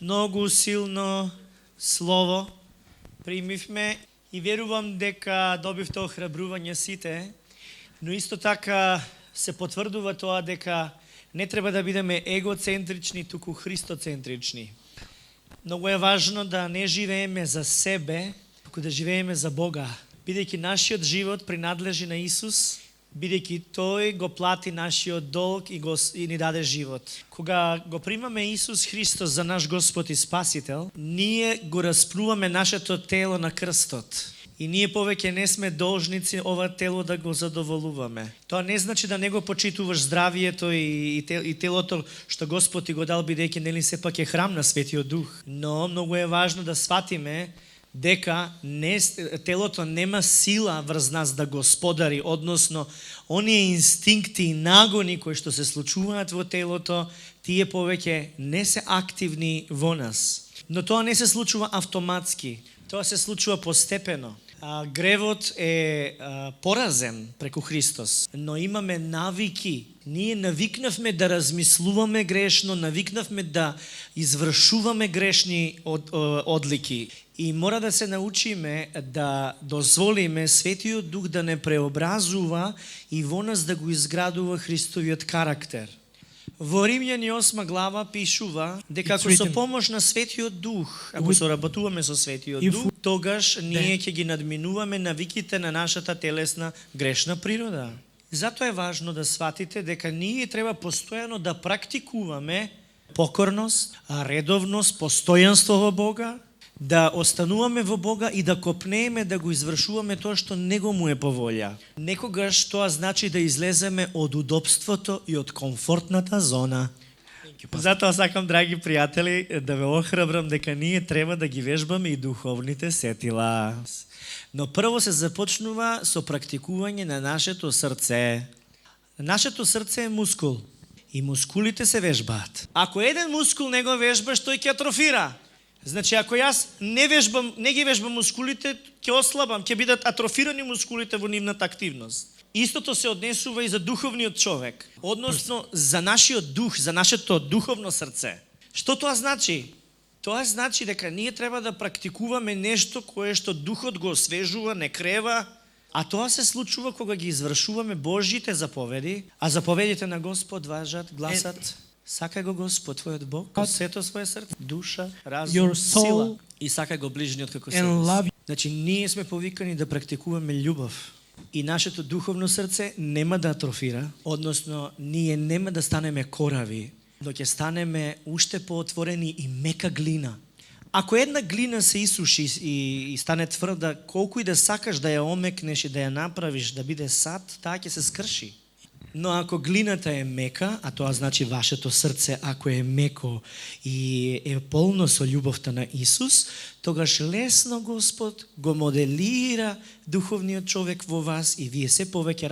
Многу силно слово примивме и верувам дека добивте охрабрување сите, но исто така се потврдува тоа дека не треба да бидеме егоцентрични, туку христоцентрични. Многу е важно да не живееме за себе, туку да живееме за Бога, бидејќи нашиот живот принадлежи на Исус, бидејќи Тој го плати нашиот долг и ни даде живот. Кога го примаме Исус Христос за наш Господ и Спасител, ние го расплуваме нашето тело на крстот. И ние повеќе не сме должници ова тело да го задоволуваме. Тоа не значи да не го почитуваш здравието и телото што Господ ти го дал, бидејќи нели сепак е храм на Светиот Дух. Но многу е важно да сватиме дека телото нема сила врз нас да господари, односно оние инстинкти и нагони кои што се случуваат во телото, тие повеќе не се активни во нас. Но тоа не се случува автоматски, тоа се случува постепено. Гревот е поразен преку Христос, но имаме навики. Ние навикнавме да размислуваме грешно, навикнавме да извршуваме грешни одлики. И мора да се научиме да дозволиме Светиот Дух да не преобразува и во нас да го изградува Христовиот карактер. Во Римјани 8 глава пишува дека ако со помош на Светиот Дух, ако соработуваме со Светиот Дух, тогаш ние ќе ги надминуваме навиките на нашата телесна грешна природа. Затоа е важно да сватите дека ние треба постојано да практикуваме покорност, редовност, постојанство во Бога, да остануваме во Бога и да копнееме да го извршуваме тоа што него му е по волја. Некогаш тоа значи да излеземе од удобството и од комфортната зона. Затоа сакам, драги пријатели, да ве охрабрам дека ние треба да ги вежбаме и духовните сетила. Но прво се започнува со практикување на нашето срце. Нашето срце е мускул и мускулите се вежбаат. Ако еден мускул не го вежбаш, тој ќе атрофира. Значи, ако јас не ги вежбам мускулите, ќе ослабам, ќе бидат атрофирани мускулите во нивната активност. Истото се однесува и за духовниот човек, односно за нашиот дух, за нашето духовно срце. Што тоа значи? Тоа значи дека ние треба да практикуваме нешто кое што духот го освежува, не крева, а тоа се случува кога ги извршуваме Божјите заповеди, а заповедите на Господ важат, гласат: сакај го Господ твојот Бог од сето своје срце, душа, разум, сила и сакај го ближниот како себе си. Значи ние сме повикани да практикуваме љубов и нашето духовно срце нема да атрофира, односно ние нема да станеме корави, но ќе станеме уште поотворени и мека глина. Ако една глина се исуши и стане тврда, колку и да сакаш да ја омекнеш и да ја направиш да биде сад, таа ќе се скрши. Но ако глината е мека, а тоа значи вашето срце, ако е меко и е полно со љубовта на Исус, тогаш лесно Господ го моделира духовниот човек во вас и вие се повеќе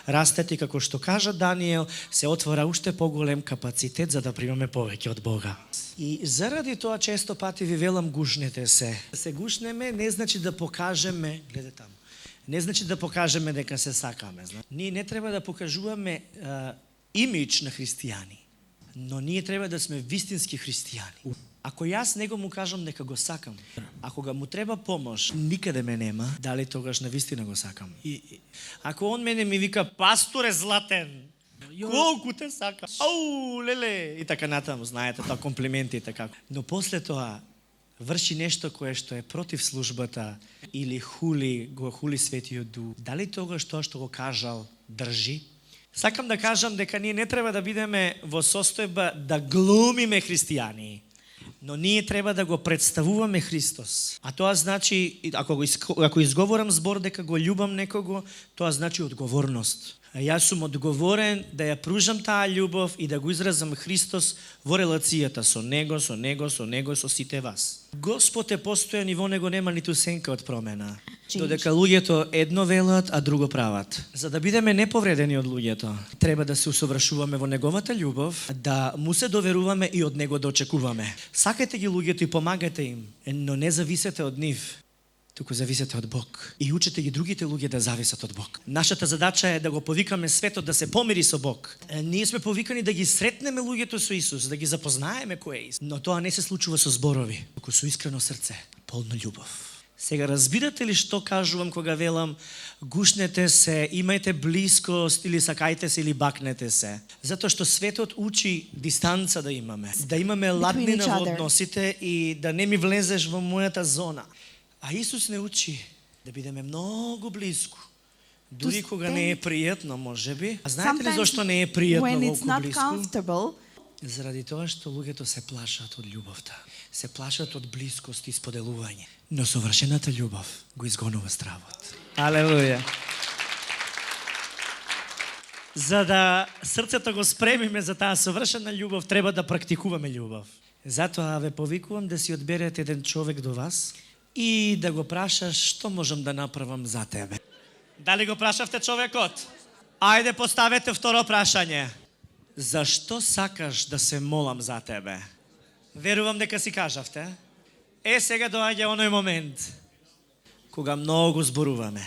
растете, како што кажа Даниел, се отвора уште поголем капацитет за да примаме повеќе од Бога. И заради тоа често пати ви велам, гушнете се. Да се гушнеме не значи да покажеме, гледе таму, не значи да покажеме дека се сакаме. Ние не треба да покажуваме имидж на христијани, но ние треба да сме вистински христијани. Ако јас него му кажам дека го сакам, ако му треба помош, никаде ме нема, дали тогаш навистина го сакам. Ако он мене ми вика: пасторе златен, колку те сакам, ау, леле, и така натаму, знаете, тоа комплименти и така. Но после тоа врши нешто кое што е против службата или го хули Светиот Дух, дали тогаш тоа што го кажал држи? Сакам да кажам дека ние не треба да бидеме во состојба да глумиме христијани, но ние треба да го представуваме Христос. А тоа значи, ако изговорам збор дека го љубам некого, тоа значи одговорност. Јас сум одговорен да ја пружам таа љубов и да го изразам Христос во релацијата со него, со сите вас. Господ е постојан и во него нема ниту сенка од промена. Додека луѓето едно велат, а друго прават. За да бидеме неповредени од луѓето, треба да се усовршуваме во неговата љубов, да му се доверуваме и од него да очекуваме. Сакајте ги луѓето и помагате им, но не зависете од нив. туку зависите од Бог. И учете ги другите луѓе да зависат од Бог. Нашата задача е да го повикаме светот да се помири со Бог. Ние сме повикани да ги сретнеме луѓето со Исус, да ги запознаеме кој е Исус. Но тоа не се случува со зборови, туку со искрено срце, полно љубов. Сега разбирате ли што кажувам кога велам гушнете се, имајте блискост или сакајте се или бакнете се? Затоа што светот учи дистанца да имаме ладнина во односите и да не ми влезеш во мојата зона. А Исус не учи да бидеме многу близко. Дури кога не е пријатно, можеби. А знаете ли зашто не е пријатно толку близко? Заради тоа што луѓето се плашат од љубовта. Се плашат од близкост и споделување. Но совршената љубов го изгонува стравот. Алелуја. За да срцето го спремиме за таа совршена љубов, треба да практикуваме љубов. Затоа ве повикувам да си одберете еден човек до вас и да го прашаш што можам да направам за тебе. Дали го прашавте човекот? Ајде поставете второ прашање. Зашто сакаш да се молам за тебе? Верувам дека си кажавте. Сега доаѓа оној момент кога многу зборуваме.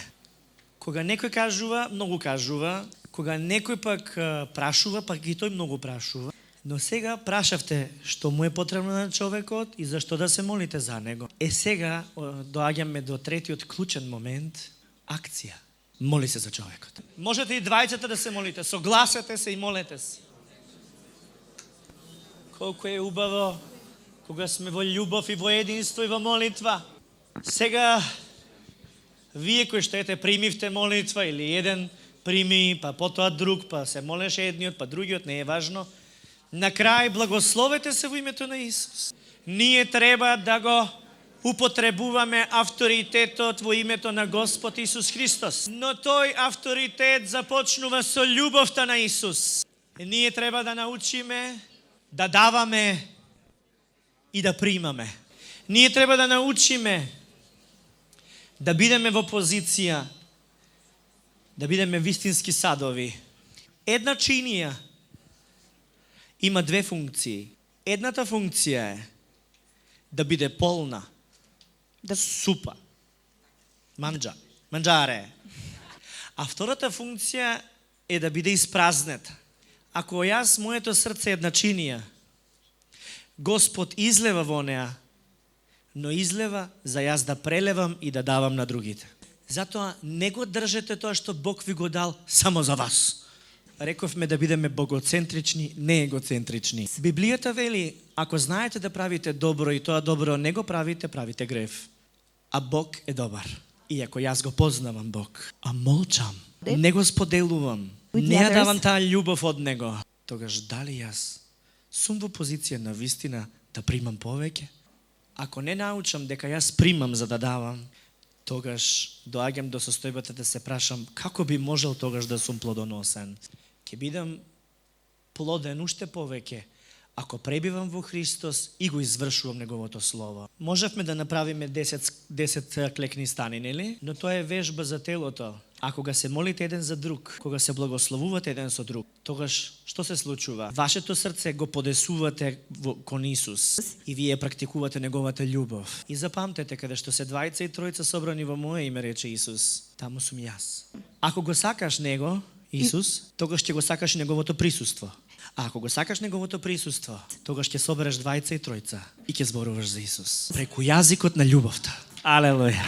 Кога некој кажува, многу кажува. Кога некој пак прашува, пак и тој многу прашува. Но сега прашавте што му е потребно на човекот и зашто да се молите за него. Сега доаѓаме до третиот клучен момент, акција. Моли се за човекот. Можете и двајцата да се молите, согласете се и молете се. Колку е убаво кога сме во љубов и во единство и во молитва. Сега, вие кои што примивте молитва или еден прими, па потоа друг, па се молеше едниот, па другиот, не е важно. На крај благословете се во името на Исус. Ние треба да го употребуваме авторитетот во името на Господ Исус Христос. Но тој авторитет започнува со љубовта на Исус. Ние треба да научиме да даваме и да примаме. Ние треба да научиме да бидеме во позиција, да бидеме вистински садови. Една чинија има две функции. Едната функција е да биде полна, да супа, манџаре. А втората функција е да биде испразнета. Ако јас, моето срце е една чинија, Господ излева во неа, но излева за јас да прелевам и да давам на другите. Затоа не го држете тоа што Бог ви го дал само за вас. Рековме да бидеме богоцентрични, не егоцентрични. Библијата вели, ако знаете да правите добро и тоа добро не го правите, правите грев. А Бог е добар. И ако јас го познавам Бог, а молчам, не го споделувам, не ја давам таа љубов од Него, тогаш дали јас сум во позиција на вистина да примам повеќе? Ако не научам дека јас примам за да давам, тогаш доаѓам до состојбата да се прашам како би можел тогаш да сум плодоносен. Ќе бидам плоден уште повеќе ако пребивам во Христос и го извршувам Неговото Слово. Можевме да направиме 10 клекни стани, нели? Но тоа е вежба за телото. А кога се молите еден за друг, кога се благословувате еден со друг, тогаш што се случува? Вашето срце го подесувате кон Исус и вие практикувате Неговата љубов. И запамтете, каде што се двајца и тројца собрани во Моје име, рече Исус, таму сум јас. Ако го сакаш Него, Исус, тогаш ќе го сакаш и Неговото присуство. А ако го сакаш Неговото присуство, тогаш ќе собереш двајца и тројца и ќе зборуваш за Исус. Преку јазикот на љубовта. Алелуја.